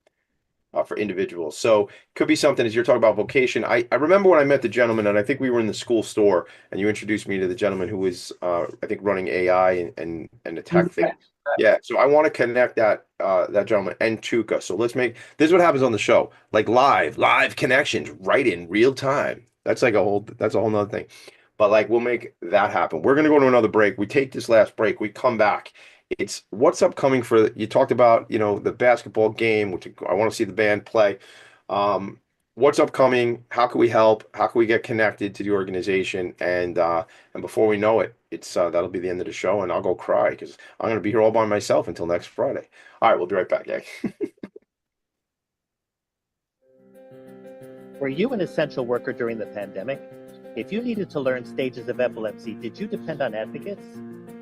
individuals. So could be something as you're talking about vocation. I remember when I met the gentleman, and I think we were in the school store, and you introduced me to the gentleman who was I think running AI and the tech thing. Yeah, so I want to connect that gentleman and Tuka. So this is what happens on the show, like live connections right in real time. That's a whole nother thing. But like we'll make that happen. We're gonna go to another break. We take this last break. We come back. It's what's upcoming for you talked about, the basketball game, which I want to see the band play. What's upcoming? How can we help? How can we get connected to the organization? And before we know it, it's that'll be the end of the show, and I'll go cry because I'm gonna be here all by myself until next Friday. All right, we'll be right back, gang. Were you an essential worker during the pandemic? If you needed to learn stages of epilepsy, did you depend on advocates?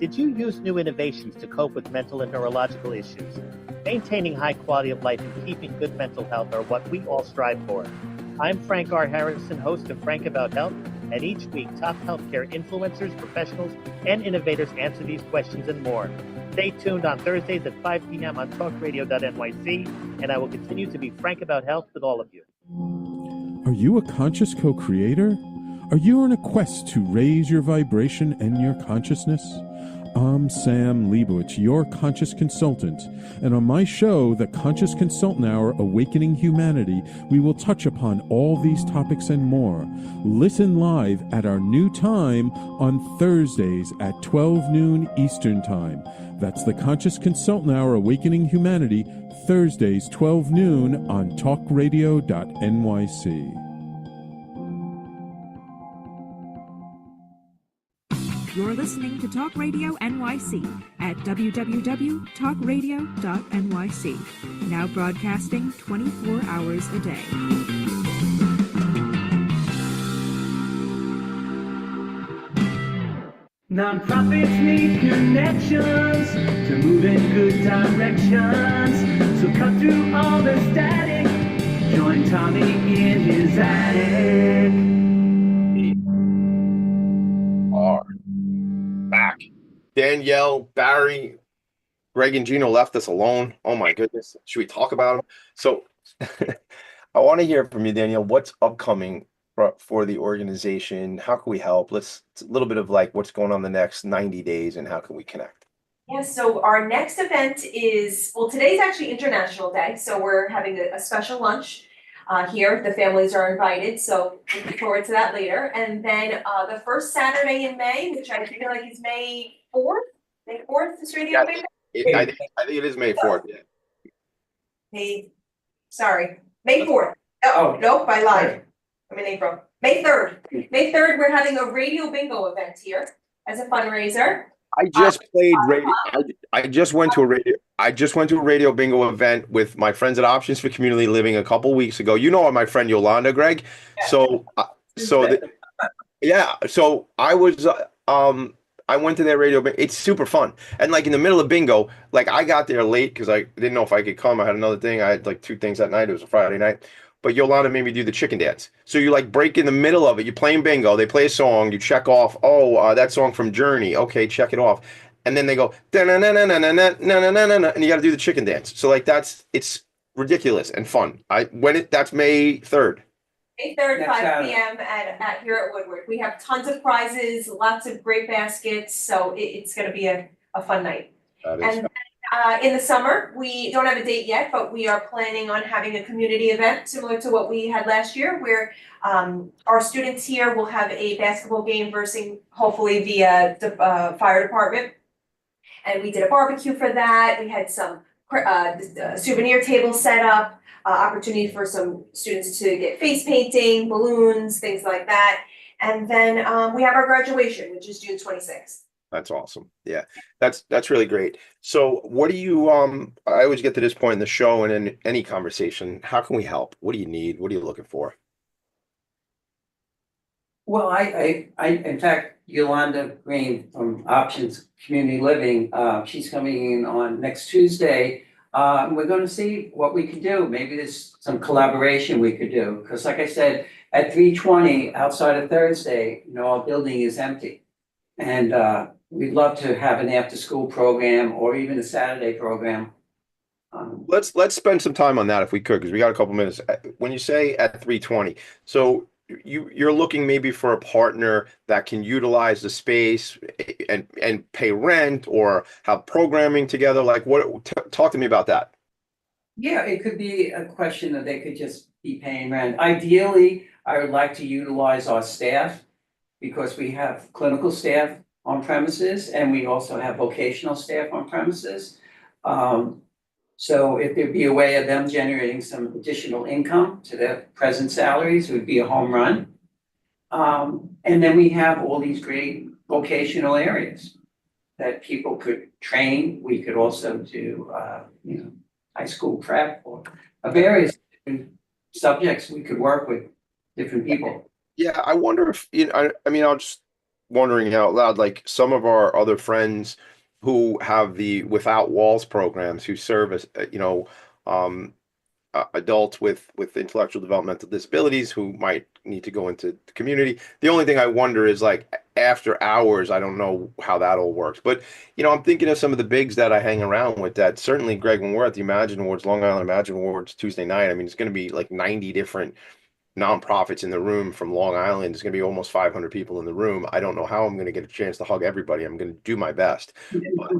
Did you use new innovations to cope with mental and neurological issues? Maintaining high quality of life and keeping good mental health are what we all strive for. I'm Frank R. Harrison, host of Frank About Health, and each week top healthcare influencers, professionals, and innovators answer these questions and more. Stay tuned on Thursdays at 5 p.m. on talkradio.nyc, and I will continue to be frank about health with all of you. Are you a conscious co-creator? Are you on a quest to raise your vibration and your consciousness? I'm Sam Leibowitz, your conscious consultant, and on my show, The Conscious Consultant Hour, Awakening Humanity, we will touch upon all these topics and more. Listen live at our new time on Thursdays at 12 noon Eastern Time. That's The Conscious Consultant Hour, Awakening Humanity, Thursdays 12 noon on talkradio.nyc. You're listening to Talk Radio NYC at www.talkradio.nyc. Now broadcasting 24 hours a day. Nonprofits need connections to move in good directions. So cut through all the static. Join Tommy in his attic. Back. Danielle, Barry, Greg, and Gino left us alone. Oh my goodness. Should we talk about them? So I want to hear from you, Danielle. What's upcoming for the organization? How can we help? It's a little bit of like what's going on the next 90 days and how can we connect? Yeah, so our next event is, today's actually International Day. So we're having a special lunch here. The families are invited, so looking forward to that later. And then the first Saturday in May, which I feel like is May 4th. May 4th is Radio Bingo? I think it is May 4th. Yeah. May 4th. Oh, nope, I lied. I'm in April. May 3rd. May 3rd, we're having a Radio Bingo event here as a fundraiser. I just played radio. I just went to a radio bingo event with my friends at Options for Community Living a couple weeks ago. You know my friend Yolanda, Greg. Yeah. So I was I went to their radio. It's super fun. And like in the middle of bingo, like I got there late because I didn't know if I could come. I had another thing. I had like two things that night. It was a Friday night. But Yolanda made me do the chicken dance. So you like break in the middle of it. You're playing bingo. They play a song. You check off. Oh, that song from Journey. Okay, check it off. And then they go da-na-na-na-na-na-na-na-na-na, and you got to do the chicken dance. So like it's ridiculous and fun. That's May 3rd. May 3rd, Next 5 Saturday. p.m. at here at Woodward. We have tons of prizes, lots of great baskets, so it's gonna be a fun night. That is And in the summer, we don't have a date yet, but we are planning on having a community event similar to what we had last year, where our students here will have a basketball game versus hopefully the fire department. And we did a barbecue for that. We had some souvenir tables set up. Opportunity for some students to get face painting, balloons, things like that. And then we have our graduation, which is June 26th. That's awesome. Yeah, that's really great. So what do you I always get to this point in the show and in any conversation, how can we help? What do you need? What are you looking for? Well, I in fact, Yolanda Green from Options Community Living, she's coming in on next Tuesday. We're gonna see what we can do. Maybe there's some collaboration we could do, because like I said, at 3:20 outside of Thursday, our building is empty. And we'd love to have an after-school program or even a Saturday program. Let's spend some time on that if we could, because we got a couple minutes. When you say at 3:20, so you're looking maybe for a partner that can utilize the space and pay rent or have programming together. Like talk to me about that. Yeah, it could be a question that they could just be paying rent. Ideally, I would like to utilize our staff because we have clinical staff on premises and we also have vocational staff on premises. So if there'd be a way of them generating some additional income to their present salaries, it would be a home run. And then we have all these great vocational areas that people could train. We could also do, high school prep or various different subjects. We could work with different people. Yeah, I wonder if, I mean, I'm just wondering out loud, like some of our other friends who have the Without Walls programs who serve as, adults with intellectual developmental disabilities who might need to go into the community. The only thing I wonder is like after hours, I don't know how that all works. But, I'm thinking of some of the bigs that I hang around with that certainly, Greg, when we're at the Imagine Awards, Long Island Imagine Awards Tuesday night, I mean, it's going to be like 90 different nonprofits in the room from Long Island. It's going to be almost 500 people in the room. I don't know how I'm going to get a chance to hug everybody. I'm going to do my best. But,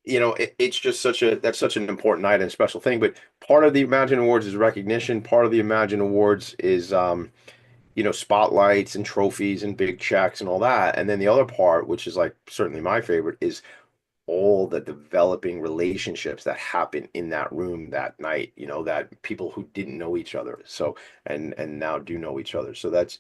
it's just that's such an important night and a special thing. But part of the Imagine Awards is recognition. Part of the Imagine Awards is, spotlights and trophies and big checks and all that. And then the other part, which is like certainly my favorite, is all the developing relationships that happen in that room that night, that people who didn't know each other. So, and now do know each other. So that's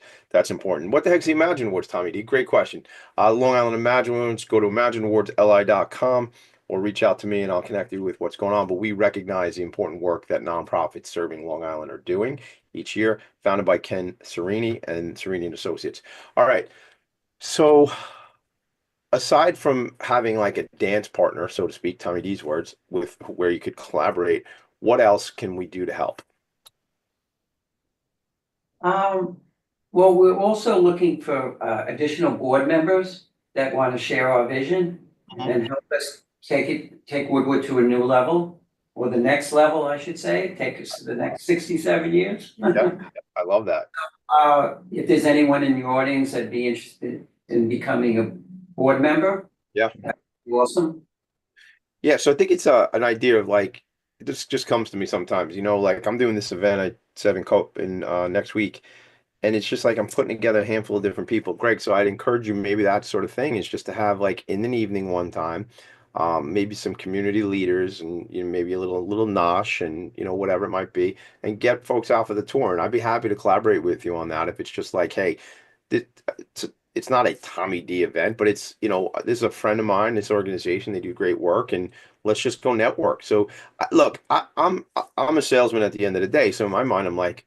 important. What the heck's the Imagine Awards, Tommy D? Great question. Long Island Imagine Awards, go to imagineawardsli.com or reach out to me and I'll connect you with what's going on. But we recognize the important work that nonprofits serving Long Island are doing each year, founded by Ken Serini and Serini and Associates. All right. So aside from having like a dance partner, so to speak, Tommy D's words, with where you could collaborate, what else can we do to help? Well, we're also looking for additional board members that want to share our vision and help us take Woodward to a new level, or the next level, I should say, take us to the next 67 years. Yeah, I love that. If there's anyone in the audience that'd be interested in becoming a board member. Yeah. That'd be awesome. Yeah, so I think it's an idea of like, this just comes to me sometimes, like I'm doing this event at Seven Cope in next week, and it's just like I'm putting together a handful of different people. Greg, so I'd encourage you, maybe that sort of thing is just to have like in an evening one time, maybe some community leaders and maybe a little nosh and whatever it might be, and get folks out for the tour. And I'd be happy to collaborate with you on that if it's just like, hey, it's not a Tommy D event, but it's, this is a friend of mine, this organization, they do great work, and let's just go network. So look, I'm a salesman at the end of the day. So in my mind, I'm like,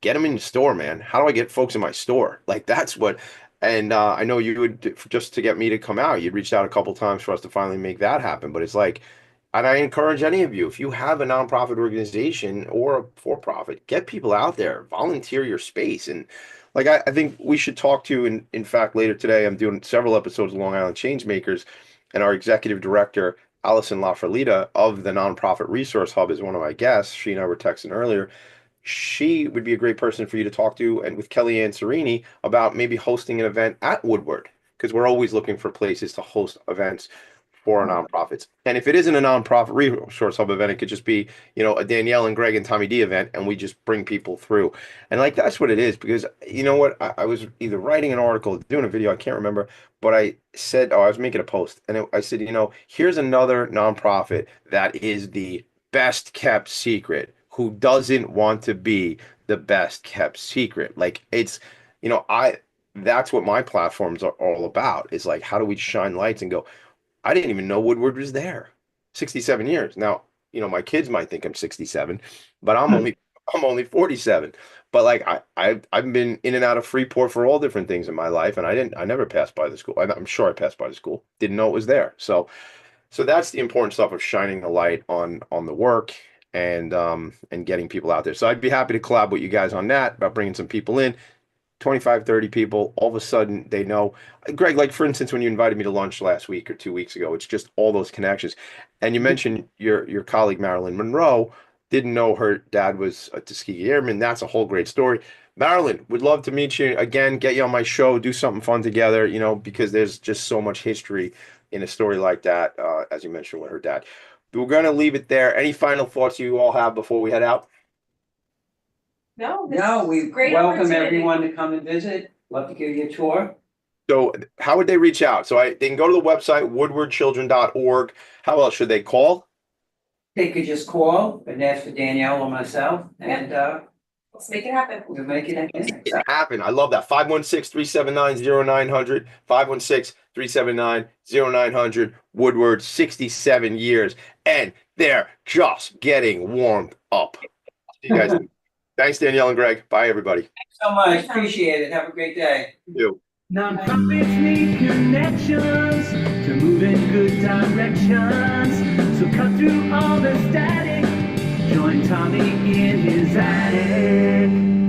get them in the store, man. How do I get folks in my store? Like, that's what, And I know you would, just to get me to come out, you'd reached out a couple times for us to finally make that happen. But it's like, and I encourage any of you, if you have a nonprofit organization or a for-profit, get people out there, volunteer your space. And like I think we should talk to, in fact, later today, I'm doing several episodes of Long Island Changemakers, and our executive director, Allison LaFerlita of the Nonprofit Resource Hub, is one of my guests. She and I were texting earlier. She would be a great person for you to talk to, and with Kellyanne Serini about maybe hosting an event at Woodward, because we're always looking for places to host events for our nonprofits. And if it isn't a nonprofit resource hub event, it could just be, a Danielle and Greg and Tommy D event, and we just bring people through. And like that's what it is, because you know what? I was either writing an article, doing a video, I can't remember, but I said, I was making a post, and I said, here's another nonprofit that is the best kept secret, who doesn't want to be the best kept secret. Like it's, that's what my platforms are all about, is like, how do we shine lights and go, I didn't even know Woodward was there. 67 years. Now, my kids might think I'm 67, but I'm only 47. But like I've been in and out of Freeport for all different things in my life, and I never passed by the school. I'm sure I passed by the school. Didn't know it was there. So that's the important stuff of shining the light on the work and getting people out there. So I'd be happy to collab with you guys on that, about bringing some people in. 25, 30 people, all of a sudden they know. Greg, like for instance, when you invited me to lunch last week or 2 weeks ago, it's just all those connections. And you mentioned your colleague, Marilyn Monroe, didn't know her dad was a Tuskegee Airman. That's a whole great story. Marilyn, would love to meet you again, get you on my show, do something fun together, because there's just so much history in a story like that, as you mentioned with her dad. We're going to leave it there. Any final thoughts you all have before we head out? No, we great welcome opportunity. everyone to come and visit. Love to give you a tour. So how would they reach out? So they can go to the website, woodwardchildren.org. How else should they call? They could just call and ask for Danielle or myself, and Let's make it happen. we'll make it happen. It happen. I love that. 516-379-0900, 516-379-0900. Woodward, 67 years, and they're just getting warmed up. See you guys. Thanks, Danielle and Greg. Bye, everybody. Thanks so much. Appreciate it. Have a great day. You. Nonprofits need connections to move in good directions. So cut through all the static. Join Tommy in his attic.